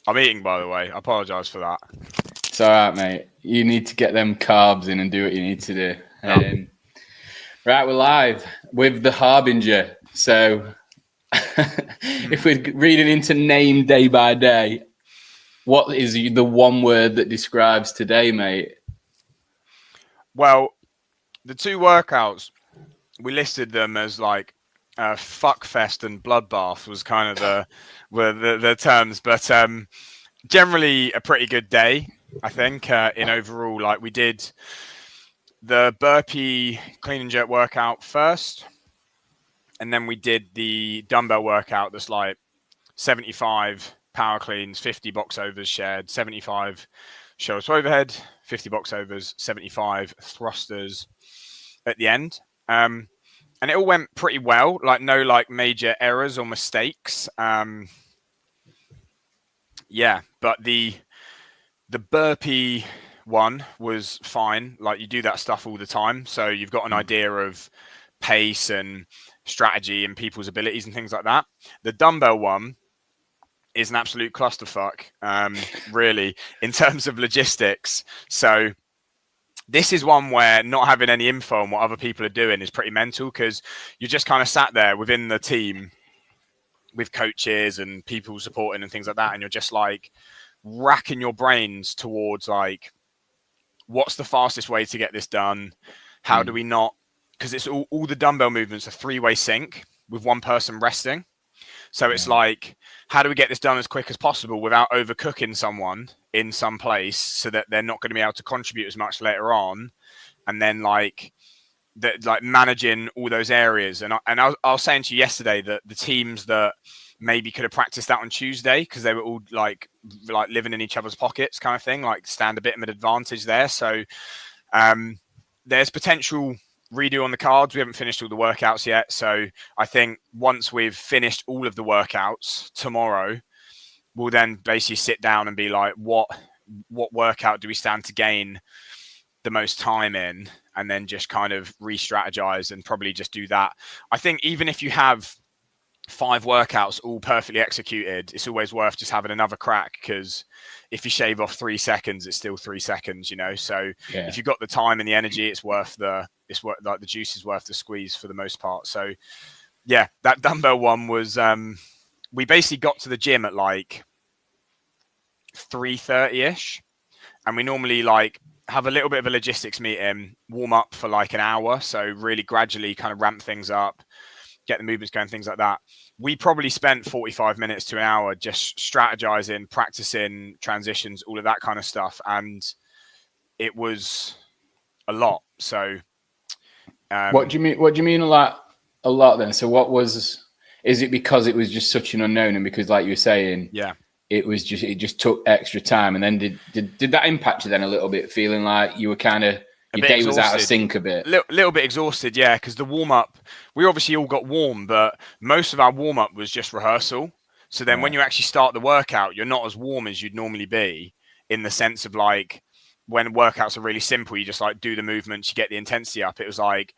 I'm eating, by the way. I apologise for that. It's all right, mate. You need to get them carbs in and do what you need to do. Right, we're live with the Harbinger. So if we're reading into name day by day, what is the one word that describes today, mate? Well, the two workouts, we listed them as like fuckfest and bloodbath was kind of the terms, but generally a pretty good day, I think. In overall, like we did the burpee clean and jerk workout first, and then we did the dumbbell workout that's like 75 power cleans, 50 box overs shared, 75 shoulder to overhead, 50 box overs, 75 thrusters at the end. And it all went pretty well, like no like major errors or mistakes. Yeah, but the burpee one was fine. Like you do that stuff all the time, so you've got an idea of pace and strategy and people's abilities and things like that. The dumbbell one is an absolute clusterfuck, really, in terms of logistics. So this is one where not having any info on what other people are doing is pretty mental, because you're just kind of sat there within the team with coaches and people supporting and things like that, and you're just like racking your brains towards like, what's the fastest way to get this done? How do we not, because it's all the dumbbell movements are three-way sync with one person resting. So it's like, how do we get this done as quick as possible without overcooking someone in some place so that they're not going to be able to contribute as much later on? And then like managing all those areas. And I was saying to you yesterday that the teams that maybe could have practiced that on Tuesday, because they were all like living in each other's pockets kind of thing, like stand a bit of an advantage there. So there's potential redo on the cards. We haven't finished all the workouts yet. So I think once we've finished all of the workouts tomorrow, we'll then basically sit down and be like, what workout do we stand to gain the most time in? And then just kind of re-strategize and probably just do that. I think even if you have 5 workouts all perfectly executed, it's always worth just having another crack, because if you shave off 3 seconds, it's still 3 seconds, you know. So if you've got the time and the energy, it's worth the juice is worth the squeeze for the most part. So yeah, that dumbbell one was we basically got to the gym at like 3:30ish, and we normally like have a little bit of a logistics meeting, warm up for like an hour, so really gradually kind of ramp things up, get the movements going, things like that. We probably spent 45 minutes to an hour just strategizing, practicing transitions, all of that kind of stuff. And it was a lot. So What do you mean a lot then? So is it because it was just such an unknown, and because, like you were saying, it just took extra time? And then did that impact you then a little bit, feeling like you were kind of, your day was out of sync a bit? Little bit exhausted, yeah, because the warm-up, we obviously all got warm, but most of our warm-up was just rehearsal. So then when you actually start the workout, you're not as warm as you'd normally be, in the sense of like, when workouts are really simple, you just like do the movements, you get the intensity up. It was like,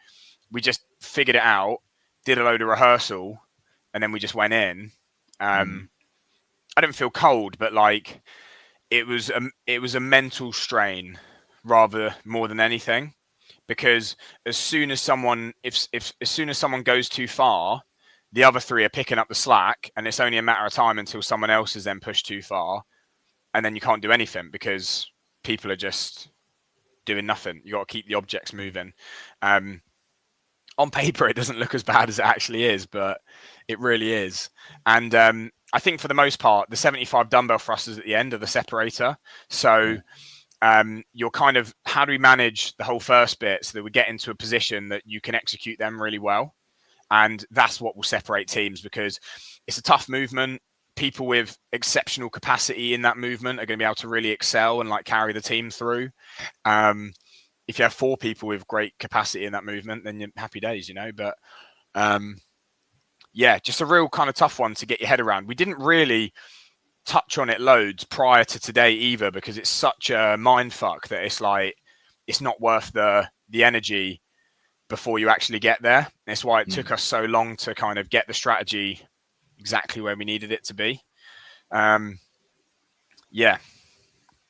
we just figured it out, did a load of rehearsal, and then we just went in. I didn't feel cold, but like it was a mental strain more than anything, because as soon as someone goes too far, the other 3 are picking up the slack, and it's only a matter of time until someone else is then pushed too far, and then you can't do anything because people are just doing nothing. You got to keep the objects moving. On paper, it doesn't look as bad as it actually is, but it really is. And I think for the most part, the 75 dumbbell thrusters at the end are the separator. So you're kind of, how do we manage the whole first bit so that we get into a position that you can execute them really well? And that's what will separate teams, because it's a tough movement. People with exceptional capacity in that movement are going to be able to really excel and like carry the team through. If you have 4 people with great capacity in that movement, then you're happy days, you know. But yeah, just a real kind of tough one to get your head around. We didn't really touch on it loads prior to today either, because it's such a mind fuck that it's like, it's not worth the energy before you actually get there. That's why it took us so long to kind of get the strategy exactly where we needed it to be. yeah,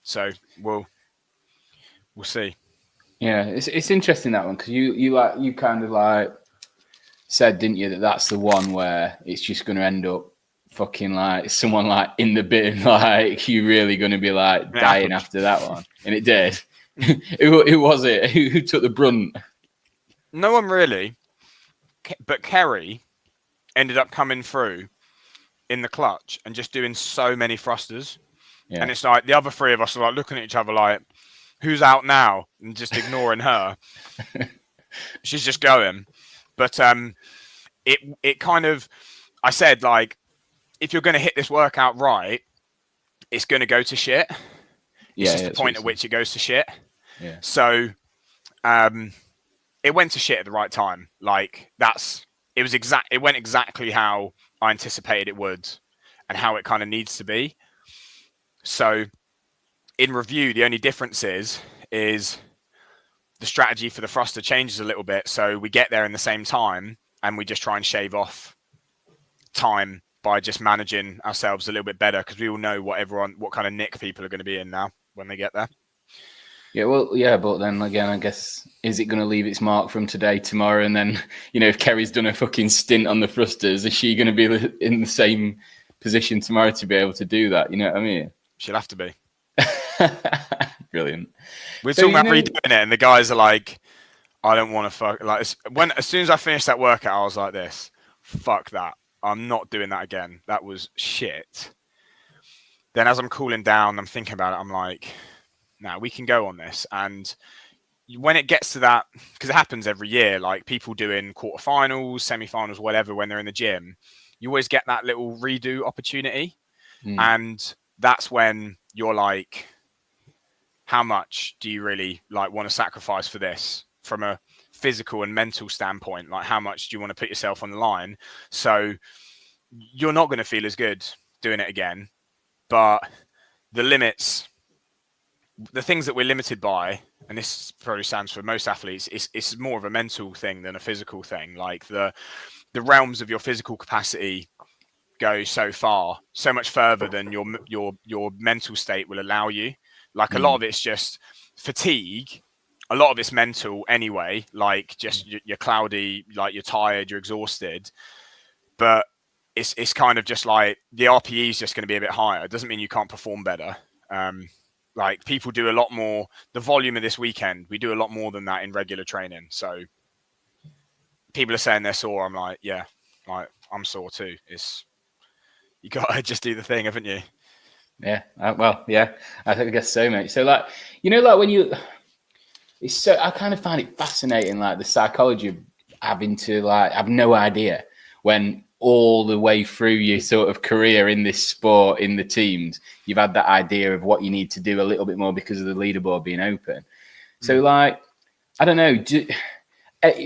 so we'll see. Yeah, it's interesting that one because you kind of like said, didn't you, that that's the one where it's just going to end up fucking like someone like in the bin, like you really going to be like It dying happened. after that one, and it did. Who was it? Who took the brunt? No one really, but Kerry ended up coming through in the clutch and just doing so many thrusters. Yeah. And it's like the other three of us are like looking at each other like, who's out now? And just ignoring her. She's just going. But it kind of, I said, like, if you're going to hit this workout right, it's going to go to shit. It's just the point at which it goes to shit. Yeah. So it went to shit at the right time. Like it went exactly how I anticipated it would and how it kind of needs to be. So in review, the only difference is the strategy for the thruster changes a little bit. So we get there in the same time and we just try and shave off time by just managing ourselves a little bit better because we all know what kind of nick people are going to be in now when they get there. Yeah, well, yeah, but then again, I guess, is it going to leave its mark from today, tomorrow? And then, if Kerry's done a fucking stint on the thrusters, is she going to be in the same position tomorrow to be able to do that? You know what I mean? She'll have to be. Brilliant. We're talking about redoing it, and the guys are like, I don't want to fuck. Like, as soon as I finished that workout, I was like, this, fuck that. I'm not doing that again. That was shit. Then as I'm cooling down, I'm thinking about it. I'm like, nah, we can go on this. And when it gets to that, because it happens every year, like people doing quarterfinals, semifinals, whatever, when they're in the gym, you always get that little redo opportunity. And that's when you're like, how much do you really like want to sacrifice for this from a physical and mental standpoint? Like, how much do you want to put yourself on the line? So you're not going to feel as good doing it again, but the limits, the things that we're limited by, and this probably stands for most athletes, it's more of a mental thing than a physical thing. Like the realms of your physical capacity go so far, so much further than your mental state will allow you. Like a lot of it's just fatigue. A lot of it's mental anyway. Like just you're cloudy, like you're tired, you're exhausted. But it's kind of just like the RPE is just going to be a bit higher. It doesn't mean you can't perform better. Like people do a lot more. The volume of this weekend, we do a lot more than that in regular training. So people are saying they're sore. I'm like, yeah, like I'm sore too. You got to just do the thing, haven't you? Yeah. Well, yeah, I guess so, mate. So like, like when it's so, I kind of find it fascinating, like the psychology of having to like have no idea when all the way through your sort of career in this sport, in the teams, you've had that idea of what you need to do a little bit more because of the leaderboard being open. So like, I don't know,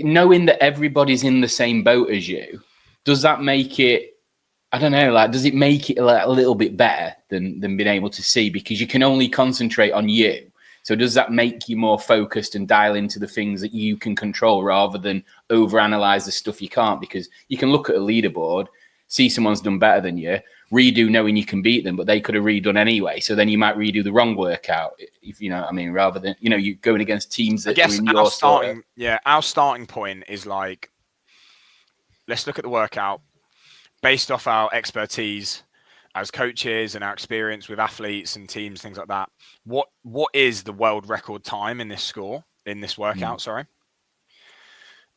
knowing that everybody's in the same boat as you, does that make it, I don't know, like, does it make it like a little bit better than being able to see because you can only concentrate on you? So does that make you more focused and dial into the things that you can control rather than overanalyze the stuff you can't? Because you can look at a leaderboard, see someone's done better than you, redo knowing you can beat them, but they could have redone anyway. So then you might redo the wrong workout, if you know what I mean, rather than, you going against teams that are in your starting. Yeah, our starting point is like, let's look at the workout based off our expertise as coaches and our experience with athletes and teams, things like that. What is the world record time in this workout? Sorry.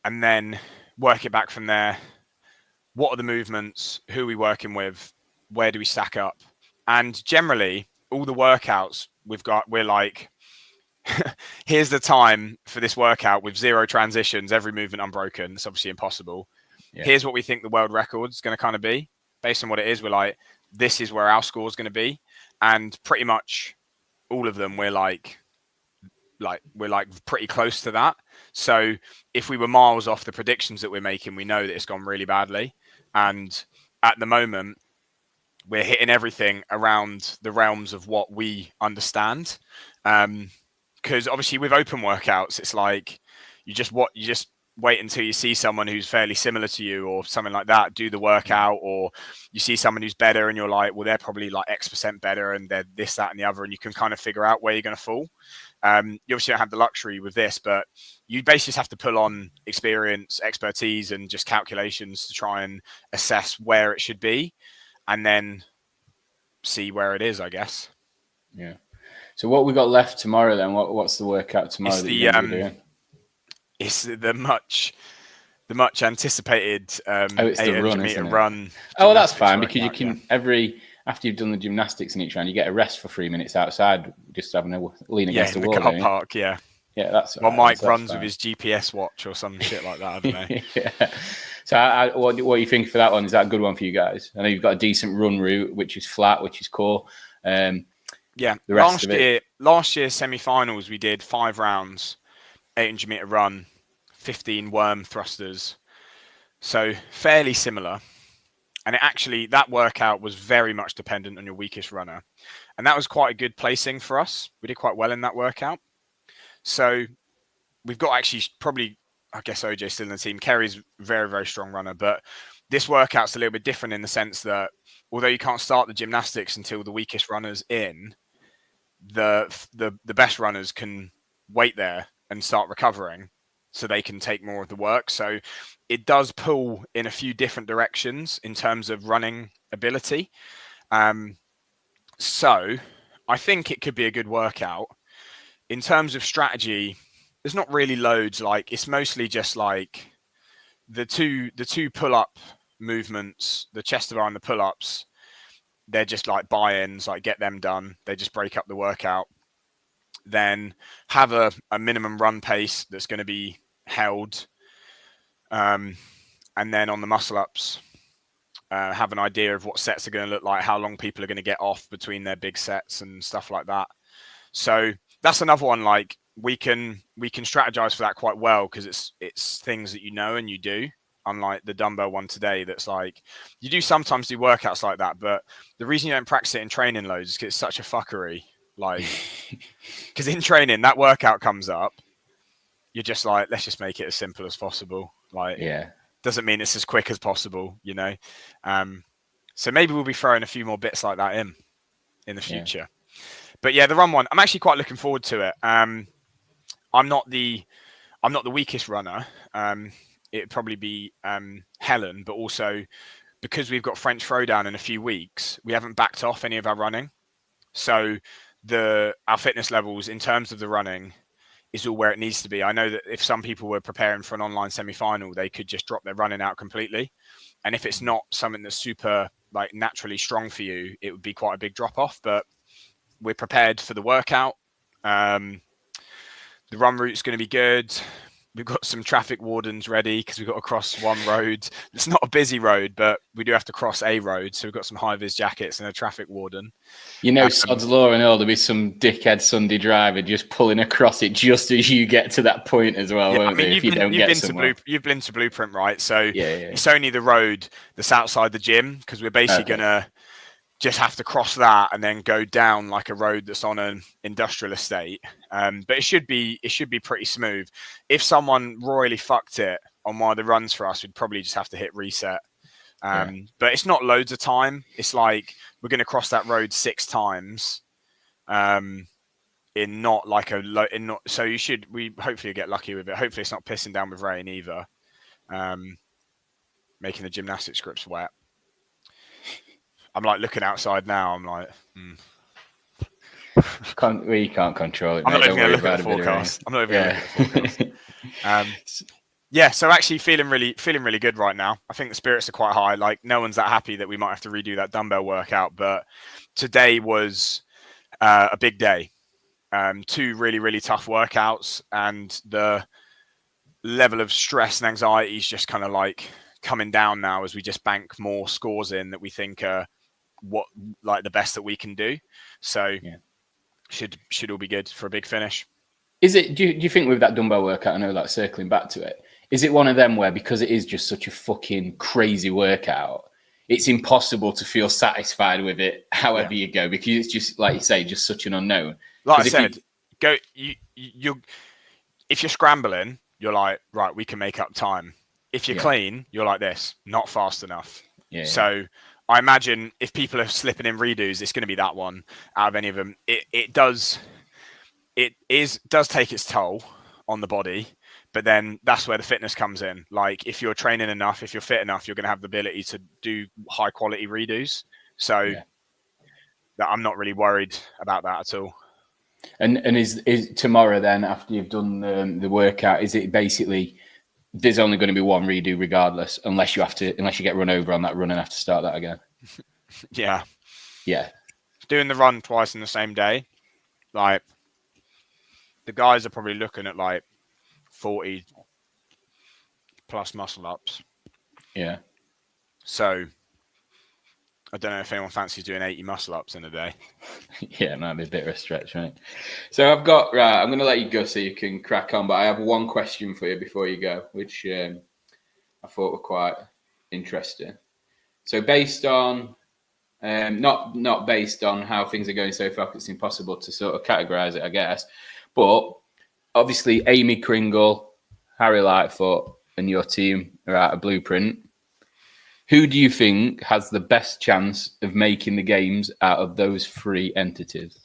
And then work it back from there. What are the movements? Who are we working with? Where do we stack up? And generally, all the workouts we're like, here's the time for this workout with 0 transitions, every movement unbroken. It's obviously impossible. Yeah. Here's what we think the world record is going to kind of be. Based on what it is, we're like, this is where our score is going to be. And pretty much all of them, we're like pretty close to that. So if we were miles off the predictions that we're making, we know that it's gone really badly. And at the moment, we're hitting everything around the realms of what we understand. Because obviously with open workouts, it's like you just wait until you see someone who's fairly similar to you or something like that do the workout, or you see someone who's better and you're like, well, they're probably like X% better and they're this, that, and the other, and you can kind of figure out where you're going to fall. You obviously don't have the luxury with this, but you basically just have to pull on experience, expertise, and just calculations to try and assess where it should be, and then see where it is, I guess. Yeah. So what we got left tomorrow then? What's the workout tomorrow that you're going to be doing? It's the much anticipated it's the run, isn't it? run. Oh, well, that's fine because you workout, can after you've done the gymnastics in each round, you get a rest for 3 minutes outside, just having a lean against the wall. In the car park, yeah. Yeah, that's well, Mike runs with his GPS watch or some shit like that. I don't know. Yeah. So, what do you think for that one? Is that a good one for you guys? I know you've got a decent run route, which is flat, which is cool. Yeah. Last year's semi-finals, we did 5 rounds, 800-meter run, 15 worm thrusters. So fairly similar. And that workout was very much dependent on your weakest runner. And that was quite a good placing for us. We did quite well in that workout. So we've got actually probably, I guess OJ's still in the team. Kerry's very, very strong runner. But this workout's a little bit different in the sense that although you can't start the gymnastics until the weakest runner's in, the best runners can wait there and start recovering so they can take more of the work. So it does pull in a few different directions in terms of running ability. So I think it could be a good workout. In terms of strategy, there's not really loads. Like, it's mostly just like the two pull-up movements, the chest to bar and the pull-ups. They're just like buy-ins, like get them done. They just break up the workout. Then have a minimum run pace that's going to be held. And then on the muscle ups, have an idea of what sets are going to look like, how long people are going to get off between their big sets and stuff like that. So that's another one. Like, we can strategize for that quite well because it's things that you know and you do. Unlike the dumbbell one today, that's like, you do sometimes do workouts like that, but the reason you don't practice it in training loads is because it's such a fuckery. Like, because in training, that workout comes up, you're just like, let's just make it as simple as possible. Like, yeah, doesn't mean it's as quick as possible, you know. So maybe we'll be throwing a few more bits like that in the future. Yeah. But yeah, the run one, I'm actually quite looking forward to it. I'm not the weakest runner. It'd probably be Helen, but also because we've got French Throwdown in a few weeks, we haven't backed off any of our running. So our fitness levels in terms of the running is all where it needs to be. I know that if some people were preparing for an online semi-final, they could just drop their running out completely. And if it's not something that's super like naturally strong for you, it would be quite a big drop off. But we're prepared for the workout. The run route's going to be good. We've got some traffic wardens ready because we've got to cross one road. It's not a busy road, but we do have to cross a road. So we've got some high-vis jackets and a traffic warden. You know, sod's law and all, there'll be some dickhead Sunday driver just pulling across it just as you get to that point as well, won't they? If you don't get somewhere. You've been to Blueprint, right? So it's only the road that's outside the gym because we're basically going to just have to cross that and then go down like a road that's on an industrial estate. But it should be pretty smooth. If someone royally fucked it on one of the runs for us, we'd probably just have to hit reset. But it's not loads of time. It's like we're going to cross that road 6 times. In not like so we hopefully get lucky with it. Hopefully it's not pissing down with rain either. Making the gymnastics grips wet. I'm like looking outside now. I'm like, we can't control it. I'm not even going to look at the forecast. I'm not even going to look at the forecast. Yeah, so actually feeling really good right now. I think the spirits are quite high. Like, no one's that happy that we might have to redo that dumbbell workout, but today was a big day. 2 really, really tough workouts, and the level of stress and anxiety is just kind of like coming down now as we just bank more scores in that we think are the best that we can do. So should all be good for a big finish. Is it? Do you think with that dumbbell workout? I know, like, circling back to it, is it one of them where because it is just such a fucking crazy workout, it's impossible to feel satisfied with it however you go, because it's just, like you say, just such an unknown. Like I said, if you're scrambling, you're like, right, we can make up time. If you're clean, you're like this, not fast enough. So I imagine if people are slipping in redos, it's going to be that one out of any of them. It does take its toll on the body, but then that's where the fitness comes in. Like if you're training enough, if you're fit enough, you're going to have the ability to do high quality redos. So that I'm not really worried about that at all. And is tomorrow then, after you've done the workout, is it basically there's only going to be one redo regardless, unless you get run over on that run and have to start that again? Yeah. Yeah. Doing the run twice in the same day, like the guys are probably looking at like 40 plus muscle ups. Yeah. So I don't know if anyone fancies doing 80 muscle ups in a day. Yeah, it might be a bit of a stretch, right? So I'm going to let you go so you can crack on, but I have one question for you before you go, which I thought were quite interesting. So based on, not based on how things are going so far, it's impossible to sort of categorize it, I guess, but obviously Amy Kringle, Harry Lightfoot, and your team are at a Blueprint. Who do you think has the best chance of making the games out of those three entities?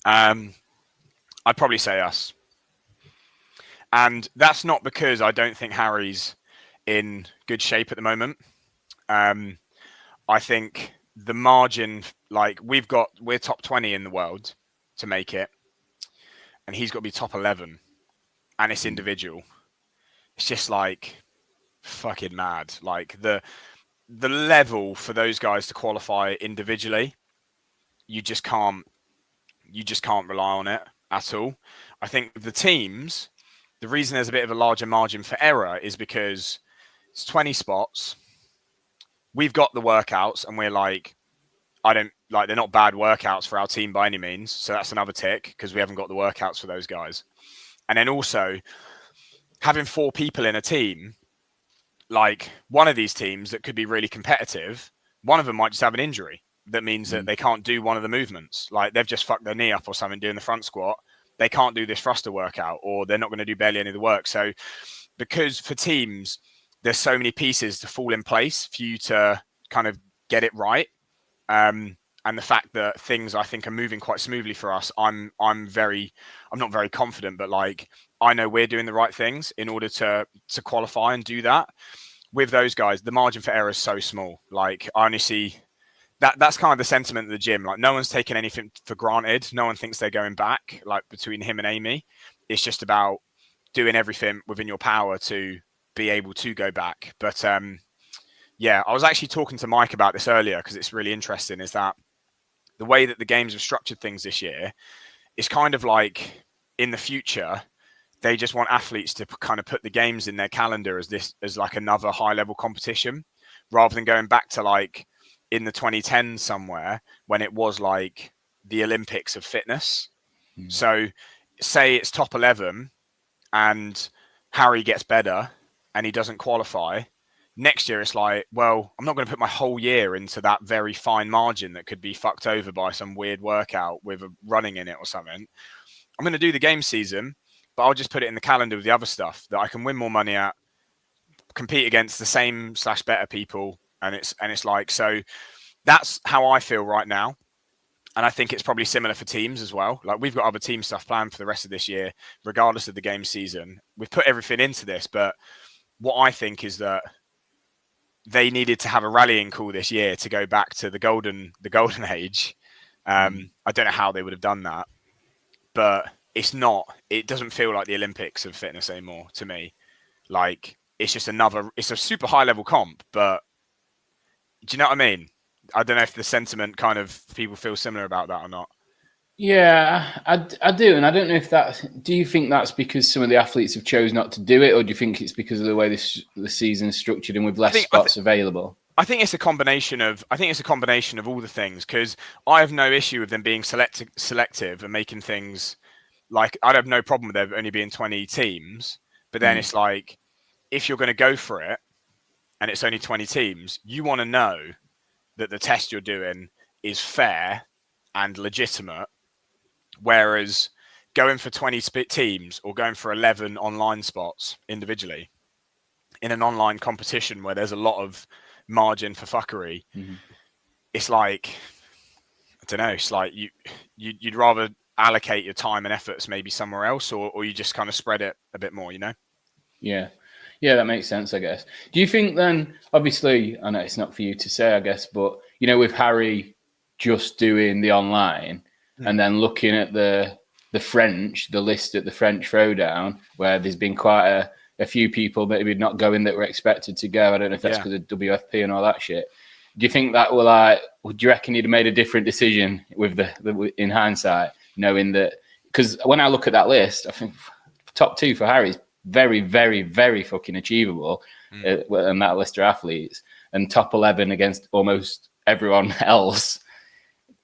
I'd probably say us. And that's not because I don't think Harry's in good shape at the moment. I think the margin, like we're top 20 in the world to make it. And he's got to be top 11. And it's individual. It's just like fucking mad. Like the level for those guys to qualify individually, you just can't rely on it at all. I think the teams, the reason there's a bit of a larger margin for error is because it's 20 spots. We've got the workouts and we're like, they're not bad workouts for our team by any means. So that's another tick because we haven't got the workouts for those guys. And then also having 4 people in a team, like one of these teams that could be really competitive, one of them might just have an injury. That means that they can't do one of the movements. Like they've just fucked their knee up or something doing the front squat. They can't do this thruster workout, or they're not going to do barely any of the work. So because for teams, there's so many pieces to fall in place for you to kind of get it right. And the fact that things I think are moving quite smoothly for us, I'm not very confident, but like I know we're doing the right things in order to qualify and do that. With those guys, the margin for error is so small. Like I only see that's kind of the sentiment of the gym. Like no one's taking anything for granted. No one thinks they're going back. Like between him and Amy, it's just about doing everything within your power to be able to go back. But yeah, I was actually talking to Mike about this earlier because it's really interesting. Is that the way that the games have structured things this year is kind of like in the future, they just want athletes to kind of put the games in their calendar as like another high level competition rather than going back to like in the 2010s somewhere when it was like the Olympics of fitness. So say it's top 11 and Harry gets better and he doesn't qualify. Next year, it's like, well, I'm not going to put my whole year into that very fine margin that could be fucked over by some weird workout with a running in it or something. I'm going to do the game season, but I'll just put it in the calendar with the other stuff that I can win more money at, compete against the same / better people. And it's like, so that's how I feel right now. And I think it's probably similar for teams as well. Like we've got other team stuff planned for the rest of this year, regardless of the game season. We've put everything into this, but what I think is that they needed to have a rallying call this year to go back to the golden age. I don't know how they would have done that, but it doesn't feel like the Olympics of fitness anymore to me. Like it's a super high level comp, but do you know what I mean? I don't know if the sentiment kind of people feel similar about that or not. Yeah, I do. And I don't know do you think that's because some of the athletes have chose not to do it, or do you think it's because of the way the season is structured and with less spots available? I think it's a combination of all the things, because I have no issue with them being selective and making things like, I'd have no problem with there only being 20 teams, but then it's like, if you're going to go for it and it's only 20 teams, you want to know that the test you're doing is fair and legitimate. Whereas going for 20 teams or going for 11 online spots individually in an online competition where there's a lot of margin for fuckery, it's like, I don't know, it's like you'd rather allocate your time and efforts maybe somewhere else, or you just kind of spread it a bit more, you know? Yeah, that makes sense, I guess. Do you think then, obviously, I know it's not for you to say, I guess, but, you know, with Harry just doing the online and then looking at the list at the French Throwdown, where there's been quite a few people maybe not going that were expected to go. I don't know if that's because of WFP and all that shit. Do you think that do you reckon he'd have made a different decision with in hindsight, knowing that? Because when I look at that list, I think top 2 for Harry is very, very, very fucking achievable, and that list of athletes, and top 11 against almost everyone else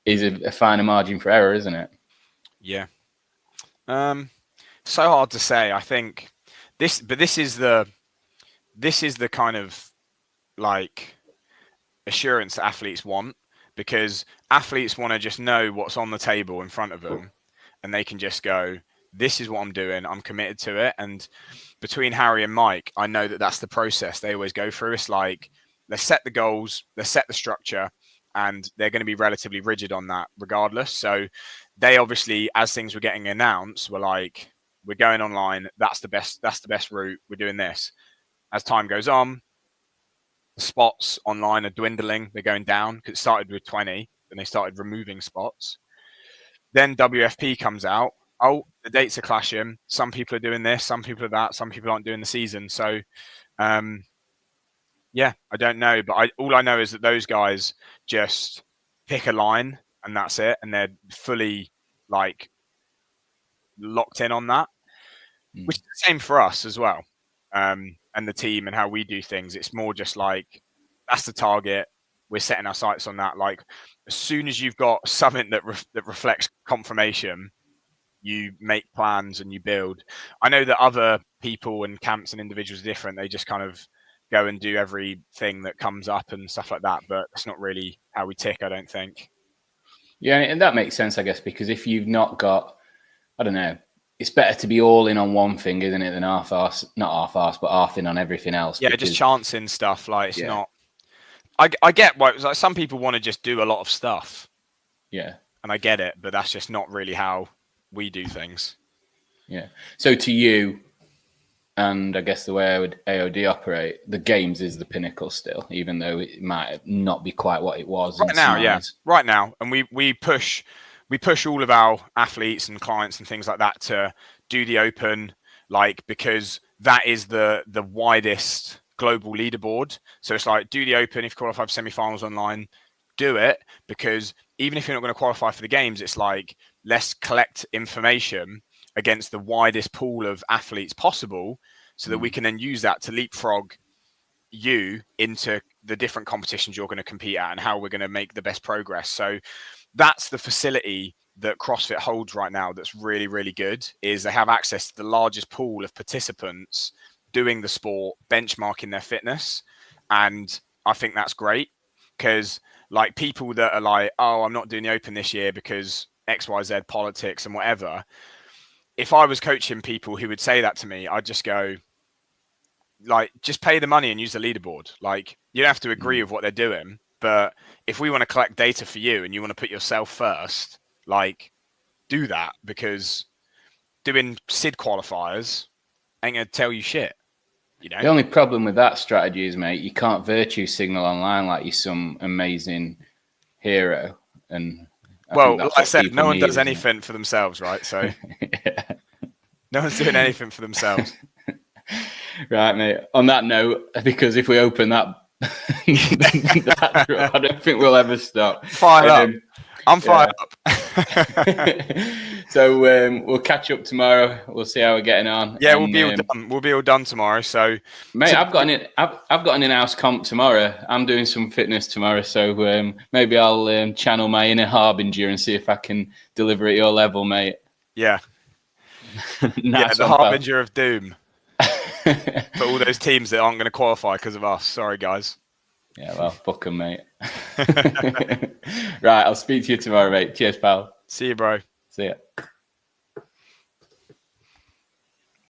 is a finer margin for error, isn't it? Yeah. So hard to say. I think this is the kind of like assurance that athletes want, because athletes want to just know what's on the table in front of them, and they can just go, this is what I'm doing, I'm committed to it. And between Harry and Mike, I know that that's the process they always go through. It's like, let's set the goals, let's set the structure, and they're going to be relatively rigid on that regardless. So they obviously, as things were getting announced, were like, we're going online, that's the best route, we're doing this. As time goes on, the spots online are dwindling, they're going down, because it started with 20 and they started removing spots. Then WFP comes out, oh, the dates are clashing, some people are doing this, some people are that, some people aren't doing the season. So yeah, I don't know, but all I know is that those guys just pick a line and that's it, and they're fully like locked in on that, which is the same for us as well, and the team and how we do things. It's more just like, that's the target, we're setting our sights on that. Like, as soon as you've got something that reflects confirmation, you make plans and you build. I know that other people and camps and individuals are different. They just kind of go and do everything that comes up and stuff like that, but it's not really how we tick, I don't think. Yeah, and that makes sense, I guess, because if you've not got, I don't know, it's better to be all in on one thing, isn't it, than not half-arse, but half in on everything else. Yeah, just chancing stuff. Like, it's not. I get why, like, some people want to just do a lot of stuff. Yeah. And I get it, but that's just not really how we do things. Yeah. So to you, and I guess the way I would AOD operate, the games is the pinnacle still, even though it might not be quite what it was right now. Yeah, right now, and we push all of our athletes and clients and things like that to do the Open, like, because that is the widest global leaderboard. So it's like, do the Open. If you qualify for semi-finals online, do it, because even if you're not going to qualify for the games, it's like, let's collect information against the widest pool of athletes possible, so that we can then use that to leapfrog you into the different competitions you're going to compete at and how we're going to make the best progress. So that's the facility that CrossFit holds right now that's really, really good, is they have access to the largest pool of participants doing the sport, benchmarking their fitness. And I think that's great, because like, people that are like, oh, I'm not doing the Open this year because XYZ politics and whatever. If I was coaching people who would say that to me, I'd just go, like, just pay the money and use the leaderboard. Like, you don't have to agree with what they're doing, but if we want to collect data for you and you want to put yourself first, like, do that, because doing SID qualifiers ain't going to tell you shit. You know? The only problem with that strategy is, mate, you can't virtue signal online like you're some amazing hero. And well, like I said, no one does anything for themselves, right? So yeah. No one's doing anything for themselves. Right, mate. On that note, because if we open that, I don't think we'll ever stop. Fired up. I'm fired up. So we'll catch up tomorrow. We'll see how we're getting on. Yeah, we'll be all done. We'll be all done tomorrow. So, mate, I've got an in-house comp tomorrow. I'm doing some fitness tomorrow, so maybe I'll channel my inner harbinger and see if I can deliver at your level, mate. Yeah. Nice, the harbinger of doom for all those teams that aren't going to qualify because of us. Sorry, guys. Yeah, well, fuck them, mate. Right, I'll speak to you tomorrow, mate. Cheers, pal. See you, bro. See ya.